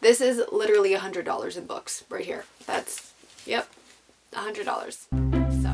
This is literally $100 in books right here. That's, yep, $100. So.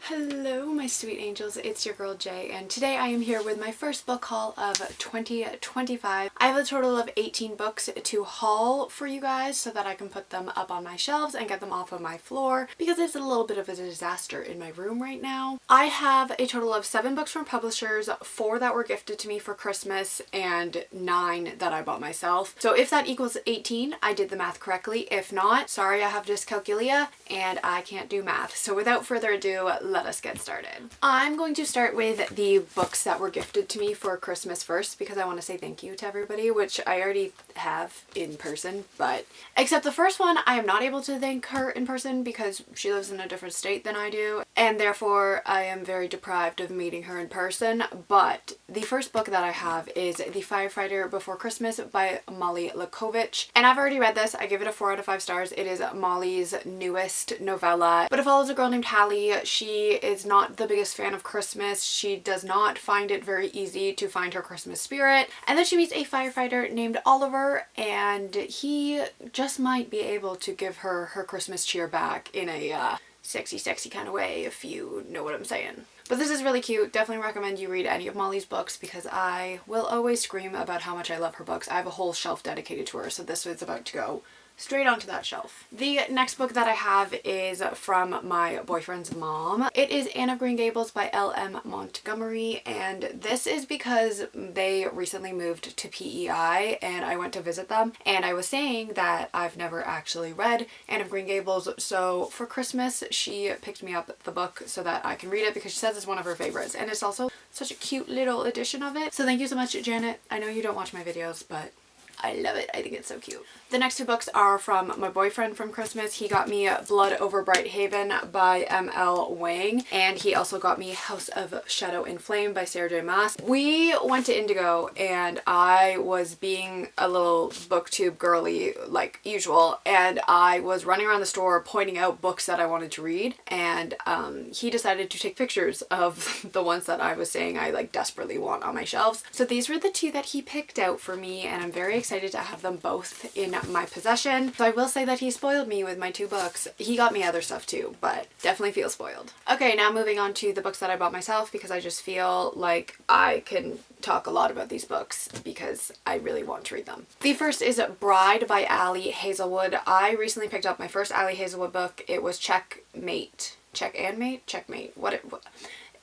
Hello, my sweet angels. It's your girl Jay, and today I am here with my first book haul of 2025. I have a total of 18 books to haul for you guys so that I can put them up on my shelves and get them off of my floor because it's a little bit of a disaster in my room right now. I have a total of 7 books from publishers, 4 that were gifted to me for Christmas, and 9 that I bought myself. So if that equals 18, I did the math correctly. If not, sorry, I have dyscalculia and I can't do math. So without further ado, let us get started. I'm going to start with the books that were gifted to me for Christmas first because I want to say thank you to everybody, which I already have in person, but except the first one, I am not able to thank her in person because she lives in a different state than I do, and therefore I am very deprived of meeting her in person. But the first book that I have is The Firefighter Before Christmas by Molly Lakovich, and I've already read this. I give it a 4 out of 5 stars. It is Molly's newest novella, but it follows a girl named Hallie. She is not the biggest fan of Christmas. She does not find it very easy to find her Christmas spirit, and then she meets a firefighter named Oliver, and he just might be able to give her her Christmas cheer back in a sexy kind of way, if you know what I'm saying. But this is really cute. Definitely recommend you read any of Molly's books because I will always scream about how much I love her books. I have a whole shelf dedicated to her, so this is about to go straight onto that shelf. The next book that I have is from my boyfriend's mom. It is Anne of Green Gables by L.M. Montgomery, and this is because they recently moved to PEI and I went to visit them, and I was saying that I've never actually read Anne of Green Gables, so for Christmas she picked me up the book so that I can read it because she says it's one of her favorites, and it's also such a cute little edition of it. So thank you so much, Janet. I know you don't watch my videos, but I love it. I think it's so cute. The next 2 books are from my boyfriend from Christmas. He got me Blood Over Bright Haven by M.L. Wang, and he also got me House of Shadow and Flame by Sarah J. Maas. We went to Indigo and I was being a little booktube girly like usual, and I was running around the store pointing out books that I wanted to read, and he decided to take pictures of the ones that I was saying I like desperately want on my shelves. So these were the 2 that he picked out for me, and I'm very excited to have them both in my possession. So I will say that he spoiled me with my 2 books. He got me other stuff too, but definitely feel spoiled. Okay, now moving on to the books that I bought myself because I just feel like I can talk a lot about these books because I really want to read them. The first is Bride by Ali Hazelwood. I recently picked up my first Ali Hazelwood book. It was Checkmate. Checkmate. What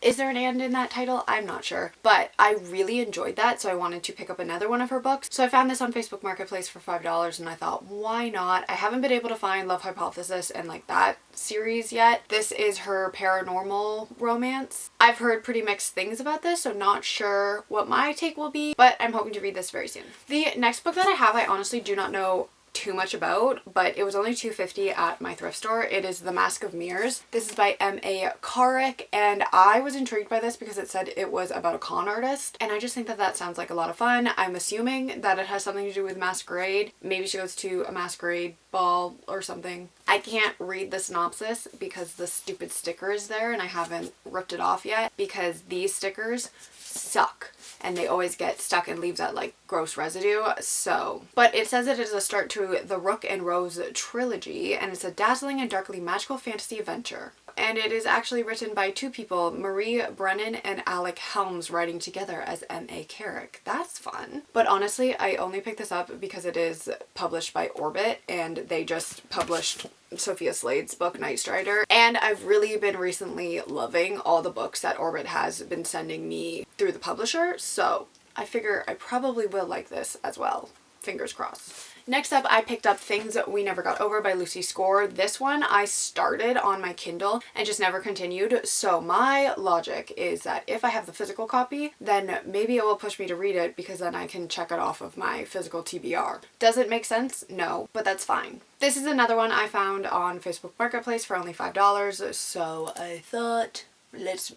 is there an and in that title? I'm not sure, but I really enjoyed that, so I wanted to pick up another one of her books. So I found this on Facebook Marketplace for $5 and I thought, why not? I haven't been able to find Love Hypothesis and like that series yet. This is her paranormal romance. I've heard pretty mixed things about this, so not sure what my take will be, but I'm hoping to read this very soon. The next book that I have, I honestly do not know too much about, but it was only $2.50 at my thrift store. It is The Mask of Mirrors. This is by M.A. Carrick, and I was intrigued by this because it said it was about a con artist, and I just think that that sounds like a lot of fun. I'm assuming that it has something to do with masquerade. Maybe she goes to a masquerade ball or something. I can't read the synopsis because the stupid sticker is there and I haven't ripped it off yet because these stickers suck and they always get stuck and leaves that like gross residue. So, but it says it is a start to the Rook and Rose trilogy, and it's a dazzling and darkly magical fantasy adventure. And it is actually written by 2 people, Marie Brennan and Alec Helms, writing together as M.A. Carrick. That's fun. But honestly, I only picked this up because it is published by Orbit, and they just published Sophia Slade's book Night Strider, and I've really been recently loving all the books that Orbit has been sending me through the publisher, so I figure I probably will like this as well. Fingers crossed. Next up, I picked up Things We Never Got Over by Lucy Score. This one I started on my Kindle and just never continued, so my logic is that if I have the physical copy, then maybe it will push me to read it because then I can check it off of my physical TBR. Does it make sense? No, but that's fine. This is another one I found on Facebook Marketplace for only $5, so I thought, let's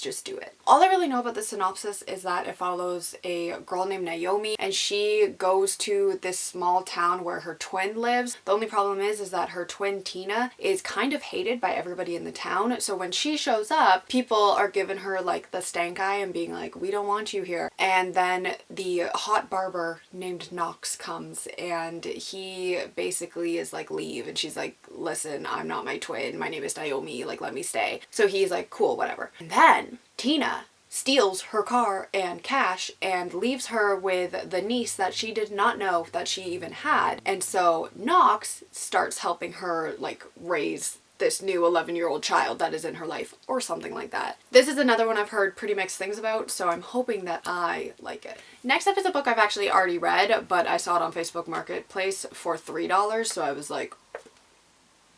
just do it. All I really know about the synopsis is that it follows a girl named Naomi, and she goes to this small town where her twin lives. The only problem is that her twin Tina is kind of hated by everybody in the town. So when she shows up, people are giving her like the stank eye and being like, we don't want you here. And then the hot barber named Knox comes, and he basically is like, leave. And she's like, listen, I'm not my twin. My name is Naomi. Like, let me stay. So he's like, cool, whatever. And then Tina steals her car and cash and leaves her with the niece that she did not know that she even had. And so Knox starts helping her like raise this new 11-year-old child that is in her life or something like that. This is another one I've heard pretty mixed things about, so I'm hoping that I like it. Next up is a book I've actually already read, but I saw it on Facebook Marketplace for $3, so I was like,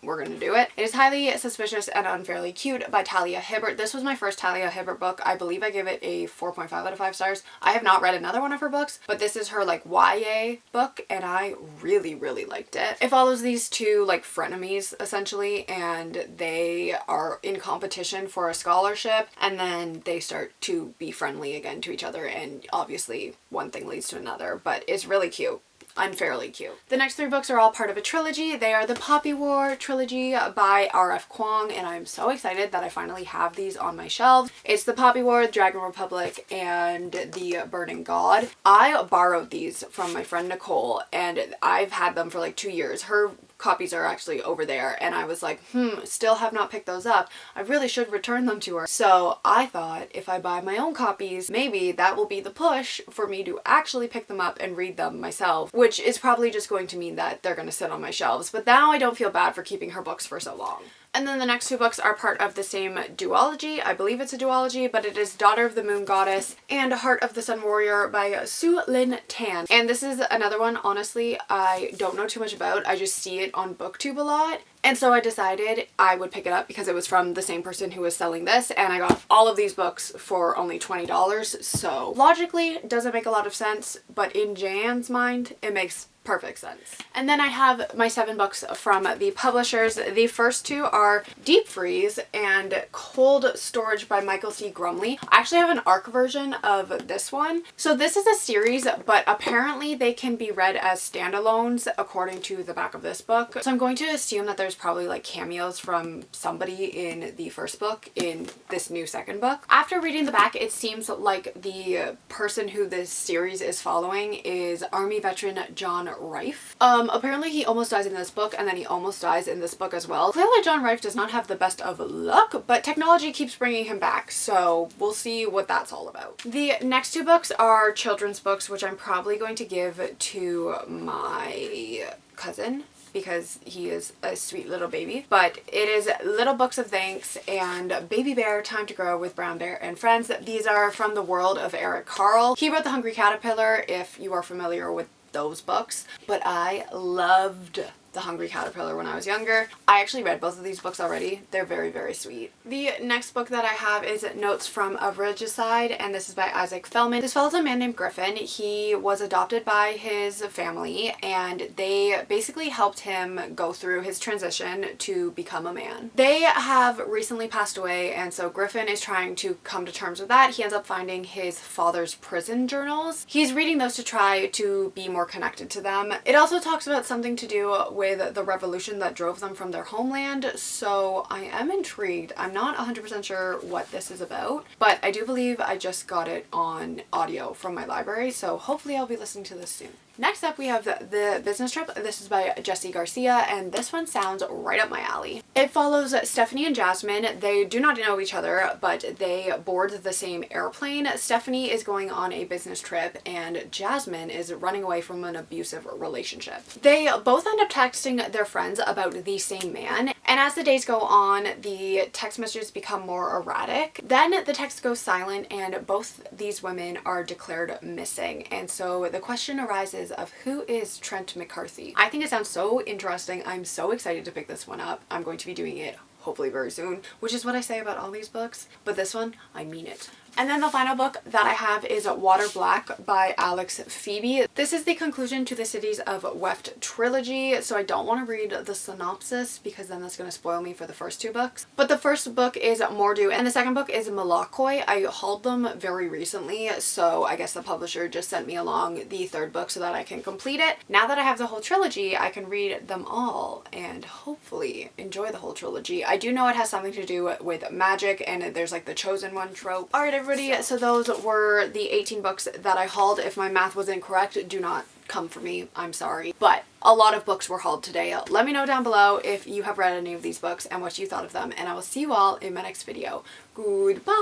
we're gonna do it. It is Highly Suspicious and Unfairly Cute by Talia Hibbert. This was my first Talia Hibbert book. I believe I give it a 4.5 out of 5 stars. I have not read another one of her books, but this is her like YA book, and I really liked it. It follows these two like frenemies essentially, and they are in competition for a scholarship, and then they start to be friendly again to each other, and obviously one thing leads to another, but it's really cute. Unfairly cute. The next 3 books are all part of a trilogy. They are the Poppy War trilogy by R.F. Kuang, and I'm so excited that I finally have these on my shelves. It's the Poppy War, Dragon Republic, and the Burning God. I borrowed these from my friend Nicole, and I've had them for like 2 years. Her copies are actually over there, and I was like, still have not picked those up. I really should return them to her. So I thought if I buy my own copies, maybe that will be the push for me to actually pick them up and read them myself, which is probably just going to mean that they're going to sit on my shelves. But now I don't feel bad for keeping her books for so long. And then the next 2 books are part of the same duology. I believe it's a duology, but it is Daughter of the Moon Goddess and Heart of the Sun Warrior by Su Lin Tan. And this is another one, honestly, I don't know too much about. I just see it on BookTube a lot. And so I decided I would pick it up because it was from the same person who was selling this, and I got all of these books for only $20. So logically, it doesn't make a lot of sense, but in Jan's mind, it makes perfect sense. And then I have my 7 books from the publishers. The first 2 are Deep Freeze and Cold Storage by Michael C. Grumley. I actually have an ARC version of this one. So this is a series, but apparently they can be read as standalones according to the back of this book. So I'm going to assume that there's probably like cameos from somebody in the first book in this new second book. After reading the back, it seems like the person who this series is following is Army veteran John Rife. Apparently he almost dies in this book, and then he almost dies in this book as well. Clearly John Rife does not have the best of luck, but technology keeps bringing him back, so we'll see what that's all about. The next 2 books are children's books, which I'm probably going to give to my cousin because he is a sweet little baby. But it is Little Books of Thanks and Baby Bear, Time to Grow with Brown Bear and Friends. These are from the world of Eric Carle. He wrote The Hungry Caterpillar, if you are familiar with those books, but I loved The Hungry Caterpillar when I was younger. I actually read both of these books already. They're very sweet. The next book that I have is Notes from a Regicide, and this is by Isaac Fellman. This follows a man named Griffin. He was adopted by his family, and they basically helped him go through his transition to become a man. They have recently passed away, and so Griffin is trying to come to terms with that. He ends up finding his father's prison journals. He's reading those to try to be more connected to them. It also talks about something to do with the revolution that drove them from their homeland, so I am intrigued. I'm not 100% sure what this is about, but I do believe I just got it on audio from my library, so hopefully I'll be listening to this soon. Next up we have The Business Trip. This is by Jessie Garcia, and this one sounds right up my alley. It follows Stephanie and Jasmine. They do not know each other, but they board the same airplane. Stephanie is going on a business trip, and Jasmine is running away from an abusive relationship. They both end up texting their friends about the same man, and as the days go on, the text messages become more erratic. Then the text goes silent, and both these women are declared missing, and so the question arises of who is Trent McCarthy. I think it sounds so interesting. I'm so excited to pick this one up. I'm going to be doing it hopefully very soon, which is what I say about all these books, but this one, I mean it. And then the final book that I have is Water Black by Alex Phoebe. This is the conclusion to the Cities of Weft trilogy, so I don't want to read the synopsis because then that's going to spoil me for the first two books. But the first book is Mordu and the second book is Malakoi. I hauled them very recently, so I guess the publisher just sent me along the third book so that I can complete it. Now that I have the whole trilogy, I can read them all and hopefully enjoy the whole trilogy. I do know it has something to do with magic and there's like the chosen one trope. Alright everybody, so those were the 18 books that I hauled. If my math was incorrect, do not come for me, I'm sorry. But a lot of books were hauled today. Let me know down below if you have read any of these books and what you thought of them, and I will see you all in my next video. Goodbye!